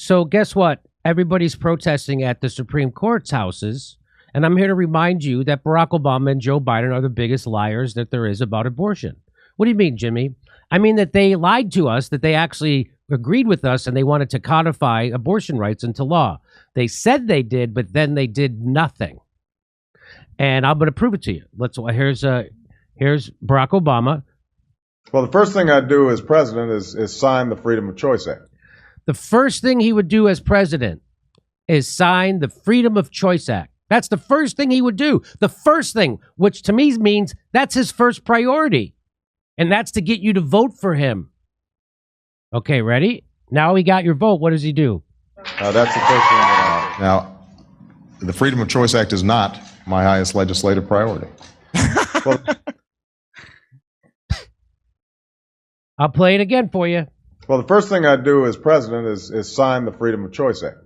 So guess what? Everybody's protesting at the Supreme Court's houses. And I'm here to remind you that Barack Obama and Joe Biden are the biggest liars that there is about abortion. What do you mean, Jimmy? I mean that they lied to us, that they actually agreed with us and they wanted to codify abortion rights into law. They said they did, but then they did nothing. And I'm going to prove it to you. Here's Barack Obama. Well, the first thing I'd do as president is sign the Freedom of Choice Act. The first thing he would do as president is sign the Freedom of Choice Act. That's the first thing he would do. The first thing, which to me means that's his first priority. And that's to get you to vote for him. Okay, ready? Now he got your vote. What does he do? That's the first thing. Now, the Freedom of Choice Act is not my highest legislative priority. Well, I'll play it again for you. well, the first thing I'd do as president is sign the Freedom of Choice Act.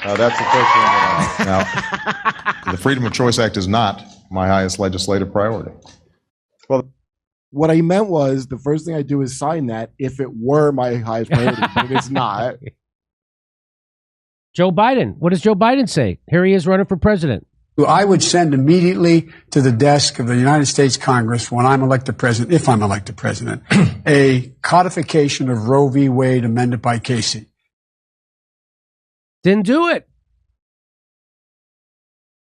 That's the first thing. Now, the Freedom of Choice Act is not my highest legislative priority. Well, what I meant was the first thing I do is sign that if it were my highest priority, but it's not. Joe Biden. What does Joe Biden say? Here he is running for president. I would send immediately to the desk of the United States Congress when I'm elected president, if I'm elected president, a codification of Roe v. Wade amended by Casey. Didn't do it.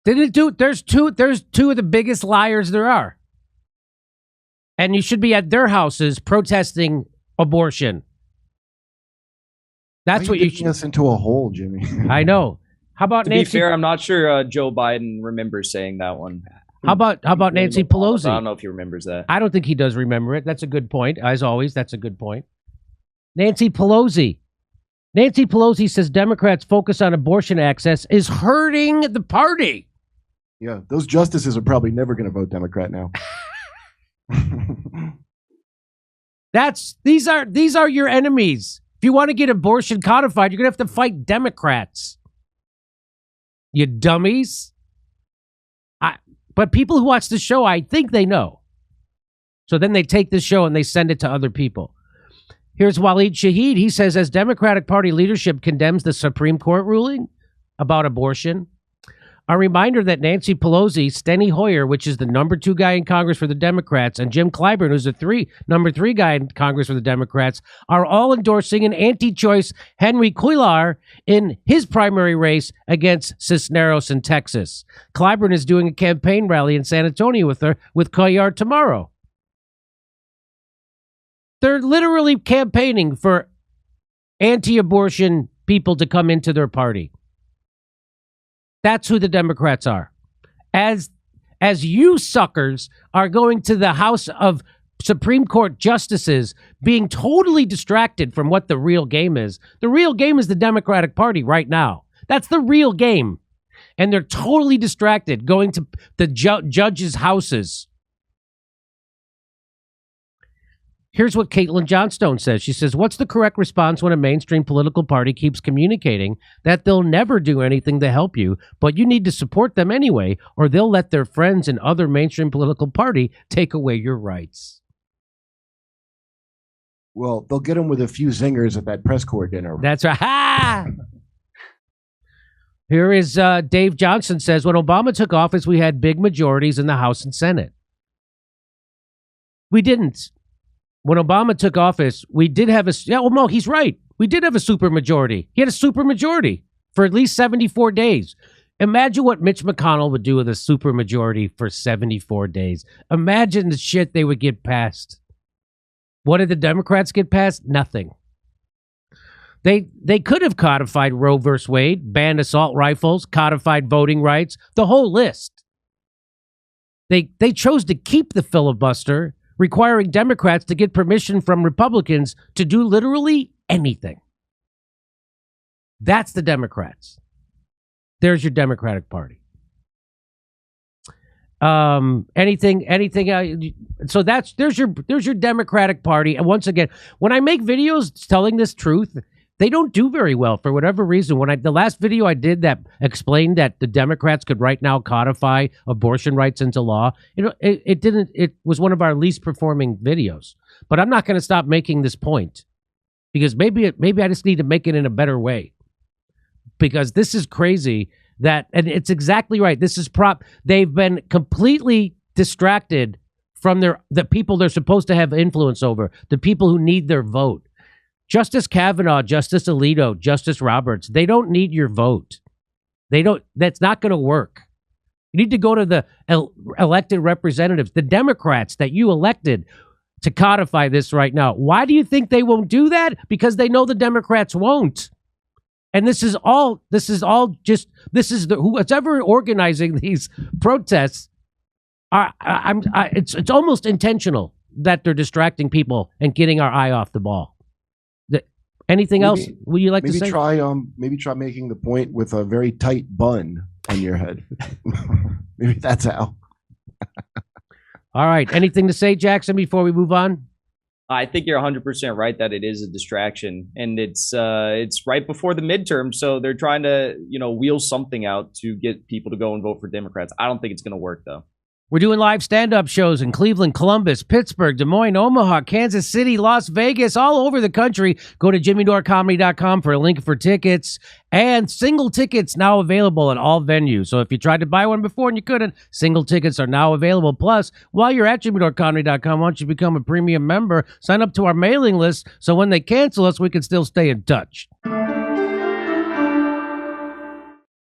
Didn't do it. There's two of the biggest liars there are. And you should be at their houses protesting abortion. That's what you should. Us into a hole, Jimmy. I know. How about to Nancy? be fair, I'm not sure Joe Biden remembers saying that one. How about Nancy Pelosi? I don't know if he remembers that. I don't think he does remember it. That's a good point. As always, that's a good point. Nancy Pelosi. Nancy Pelosi says Democrats' focus on abortion access is hurting the party. Yeah, those justices are probably never going to vote Democrat now. These are your enemies. If you want to get abortion codified, you're going to have to fight Democrats. You dummies. But people who watch the show, I think they know. So then they take this show and they send it to other people. Here's Waleed Shahid. He says, as Democratic Party leadership condemns the Supreme Court ruling about abortion, a reminder that Nancy Pelosi, Steny Hoyer, which is the number 2 guy in Congress for the Democrats, and Jim Clyburn, who's the number 3 guy in Congress for the Democrats, are all endorsing an anti-choice Henry Cuellar in his primary race against Cisneros in Texas. Clyburn is doing a campaign rally in San Antonio with Cuellar tomorrow. They're literally campaigning for anti-abortion people to come into their party. That's who the Democrats are. As you suckers are going to the House of Supreme Court justices being totally distracted from what the real game is. The real game is the Democratic Party right now. That's the real game. And they're totally distracted going to the judges' houses. Here's what Caitlin Johnstone says. She says, what's the correct response when a mainstream political party keeps communicating that they'll never do anything to help you, but you need to support them anyway, or they'll let their friends in other mainstream political party take away your rights? Well, they'll get them with a few zingers at that press corps dinner. That's right. Ha! Here is Dave Johnson says, when Obama took office, we had big majorities in the House and Senate. We didn't. When Obama took office, we did have no, he's right. We did have a supermajority. He had a supermajority for at least 74 days. Imagine what Mitch McConnell would do with a supermajority for 74 days. Imagine the shit they would get passed. What did the Democrats get passed? Nothing. They could have codified Roe versus Wade, banned assault rifles, codified voting rights, the whole list. They chose to keep the filibuster, requiring Democrats to get permission from Republicans to do literally anything. That's the Democrats. There's your Democratic Party. Anything. So there's your Democratic Party. And once again, when I make videos telling this truth, they don't do very well for whatever reason. The last video I did that explained that the Democrats could right now codify abortion rights into law, it didn't. It was one of our least performing videos. But I'm not going to stop making this point because maybe I just need to make it in a better way. because this is crazy. And it's exactly right. This is they've been completely distracted from the people they're supposed to have influence over, the people who need their vote. Justice Kavanaugh, Justice Alito, Justice Roberts, they don't need your vote. That's not going to work. You need to go to the elected representatives, the Democrats that you elected to codify this right now. Why do you think they won't do that? Because they know the Democrats won't. And who's ever organizing these protests, it's almost intentional that they're distracting people and getting our eye off the ball. Anything else would you like to say? Maybe try making the point with a very tight bun on your head. Maybe that's how. All right. Anything to say, Jackson, before we move on? I think you're 100% right that it is a distraction, and it's right before the midterm, so they're trying to wheel something out to get people to go and vote for Democrats. I don't think it's going to work though. We're doing live stand-up shows in Cleveland, Columbus, Pittsburgh, Des Moines, Omaha, Kansas City, Las Vegas, all over the country. Go to jimmydorcomedy.com for a link for tickets. And single tickets now available at all venues. So if you tried to buy one before and you couldn't, single tickets are now available. Plus, while you're at jimmydorcomedy.com, why don't you become a premium member? Sign up to our mailing list so when they cancel us, we can still stay in touch.